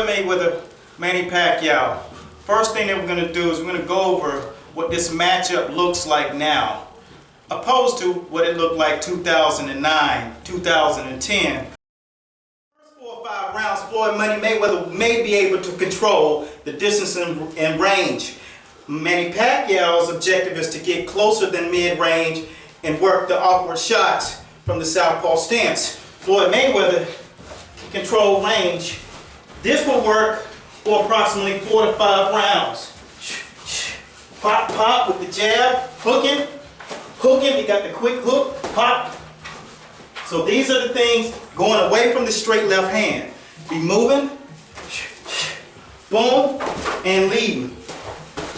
Floyd Mayweather, Manny Pacquiao. First thing that we're going to do is we're going to go over what this matchup looks like now, opposed to what it looked like 2009, 2010. First 4 or 5 rounds, Floyd Mayweather may be able to control the distance and range. Manny Pacquiao's objective is to get closer than mid-range and work the awkward shots from the southpaw stance. Floyd Mayweather can control range. This will work for approximately 4 to 5 rounds. Pop, pop with the jab, hooking, he got the quick hook, pop. So these are the things going away from the straight left hand. Be moving, boom, and leaving.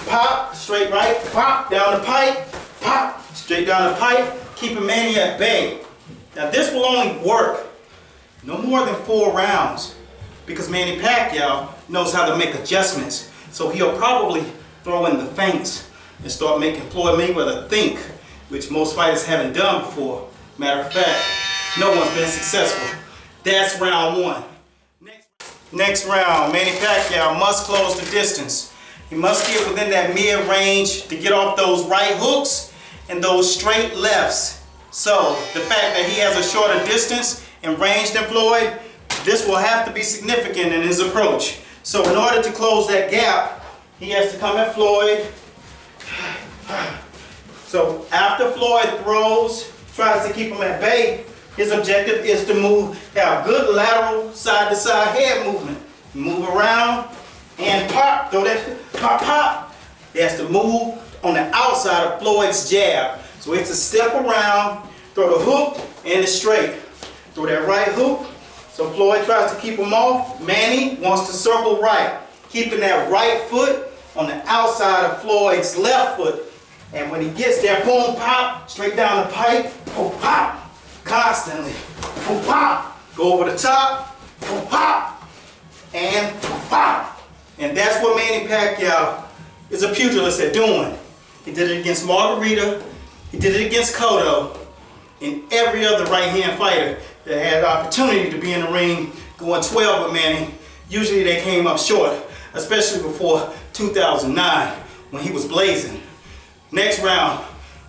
Pop, straight right, pop, down the pipe, pop, straight down the pipe, keeping Manny at bay. Now this will only work no more than 4 rounds because Manny Pacquiao knows how to make adjustments. So he'll probably throw in the feints and start making Floyd Mayweather think, which most fighters haven't done before. Matter of fact, no one's been successful. That's round 1. Next round, Manny Pacquiao must close the distance. He must get within that mid-range to get off those right hooks and those straight lefts. So the fact that he has a shorter distance and range than Floyd, this will have to be significant in his approach. So in order to close that gap, he has to come at Floyd. So after Floyd throws, tries to keep him at bay, his objective is to have good lateral side-to-side head movement. Move around and pop, throw that, pop, pop. He has to move on the outside of Floyd's jab. So it's a step around, throw the hook and the straight. Throw that right hook. So Floyd tries to keep him off. Manny wants to circle right, keeping that right foot on the outside of Floyd's left foot. And when he gets there, boom, pop, straight down the pipe, boom, pop, constantly, boom, pop, go over the top, boom, pop, and boom, pop. And that's what Manny Pacquiao is a pugilist at doing. He did it against Margarita, he did it against Cotto, and every other right-hand fighter that had the opportunity to be in the ring going 12 with Manny, usually they came up short, especially before 2009 when he was blazing. Next round,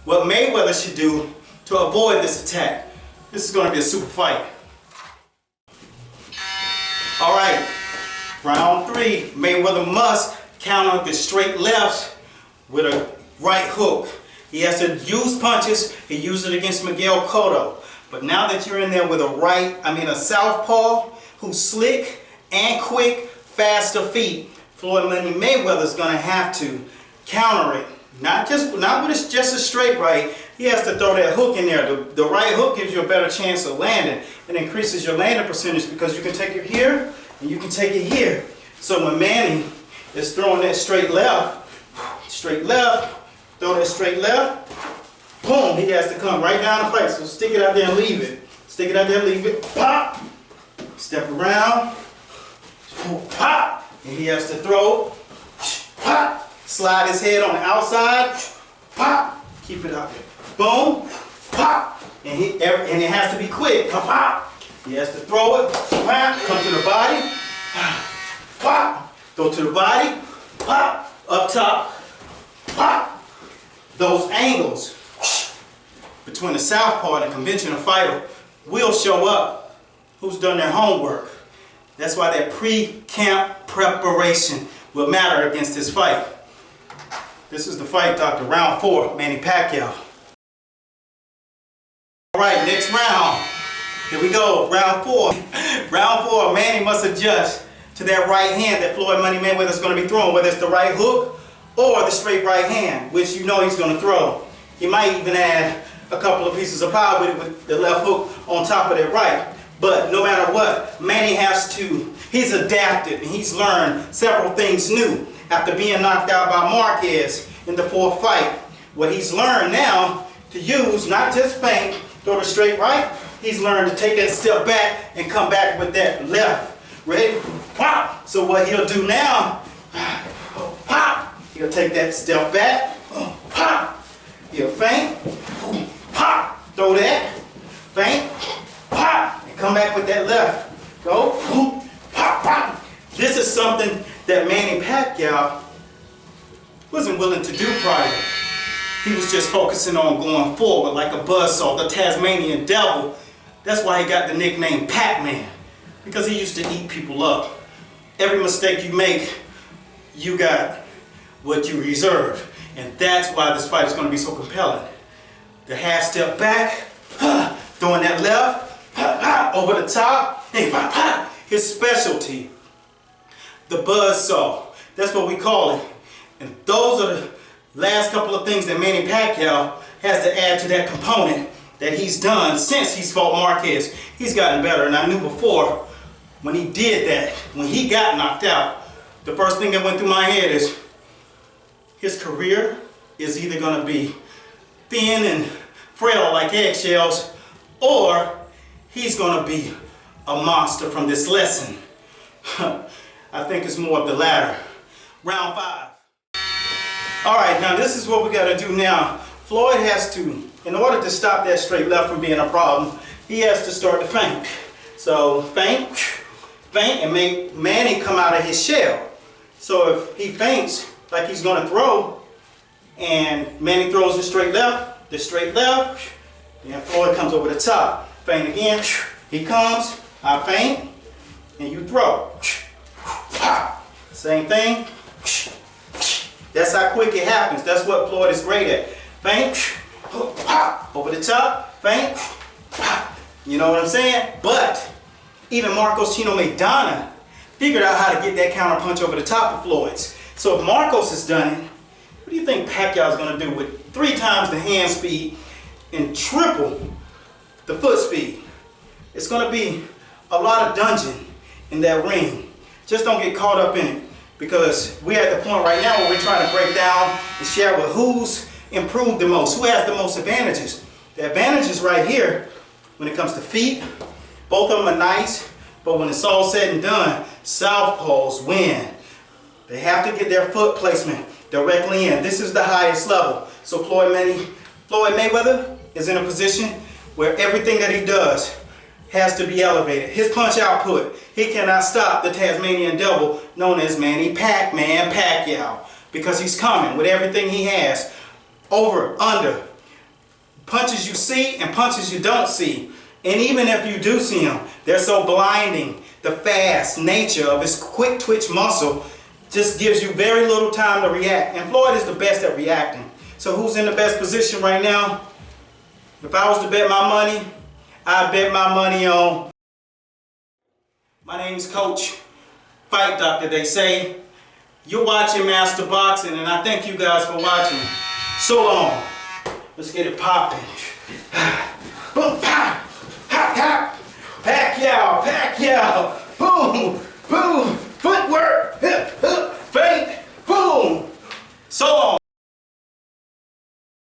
what Mayweather should do to avoid this attack. This is going to be a super fight. All right, round 3, Mayweather must counter the straight lefts with a right hook. He has to use punches. He used it against Miguel Cotto. But now that you're in there with a southpaw who's slick and quick, faster feet, Floyd Mayweather's going to have to counter it. Not with just a straight right. He has to throw that hook in there. The right hook gives you a better chance of landing. It increases your landing percentage because you can take it here and you can take it here. So when Manny is throwing that straight left, throw that straight left, boom, he has to come right down the pipe. So stick it out there and leave it. Stick it out there, leave it, pop, step around, pop, and he has to throw, pop, slide his head on the outside, pop, keep it out there, boom, pop, and it has to be quick, pop, pop. He has to throw it, pop, come to the body, pop, go to the body, pop, up top, pop. Those angles between the southpaw and the conventional fighter will show up who's done their homework. That's why that pre-camp preparation will matter against this fight. This is the fight, Doctor. Round 4, Manny Pacquiao. All right, next round. Here we go, round 4. Round 4, Manny must adjust to that right hand that Floyd Mayweather is going to be throwing, whether it's the right hook or the straight right hand, which you know he's going to throw. He might even add a couple of pieces of power with it with the left hook on top of that right. But no matter what, Manny he's adapted and he's learned several things new after being knocked out by Marquez in the 4th fight. What he's learned now to use, not just feint, throw the straight right, he's learned to take that step back and come back with that left. Ready? Pop! So what he'll do now, pop! He'll take that step back, pop! He'll feint, pop! Throw that, feint, pop! And come back with that left. Go, pop, pop! This is something that Manny Pacquiao wasn't willing to do prior. He was just focusing on going forward like a buzzsaw, the Tasmanian devil. That's why he got the nickname Pac-Man, because he used to eat people up. Every mistake you make, you got what you reserve. And that's why this fight is going to be so compelling. The half step back, throwing that left, over the top, his specialty, the buzzsaw. That's what we call it. And those are the last couple of things that Manny Pacquiao has to add to that component that he's done since he's fought Marquez. He's gotten better, and I knew before when he did that, when he got knocked out, the first thing that went through my head is his career is either going to be thin and frail like eggshells, or he's going to be a monster from this lesson. I think it's more of the latter. Round 5. All right, now this is what we got to do now. Floyd has to, in order to stop that straight left from being a problem, he has to start to feint. So feint, and make Manny come out of his shell. So if he feints like he's going to throw, and Manny throws the straight left, then Floyd comes over the top. Feint again, he comes, I feint, and you throw. Same thing. That's how quick it happens. That's what Floyd is great at. Feint, over the top, feint, you know what I'm saying? But even Marcos Chino Maidana figured out how to get that counter punch over the top of Floyd's. So if Marcos has done it, what do you think Pacquiao is going to do with 3 times the hand speed and triple the foot speed? It's going to be a lot of dungeon in that ring. Just don't get caught up in it, because we're at the point right now where we're trying to break down and share with who's improved the most, who has the most advantages. The advantages right here, when it comes to feet, both of them are nice, but when it's all said and done, southpaws win. They have to get their foot placement directly in. This is the highest level. So Floyd Mayweather is in a position where everything that he does has to be elevated. His punch output, he cannot stop the Tasmanian devil known as Manny Pac-Man Pacquiao, because he's coming with everything he has. Over, under, punches you see and punches you don't see. And even if you do see him, they're so blinding. The fast nature of his quick twitch muscle just gives you very little time to react. And Floyd is the best at reacting. So who's in the best position right now? If I was to bet my money, I bet my money on... My name's Coach Fight Doctor, they say. You're watching Master Boxing, and I thank you guys for watching. So long. Let's get it popping. Boom, pow.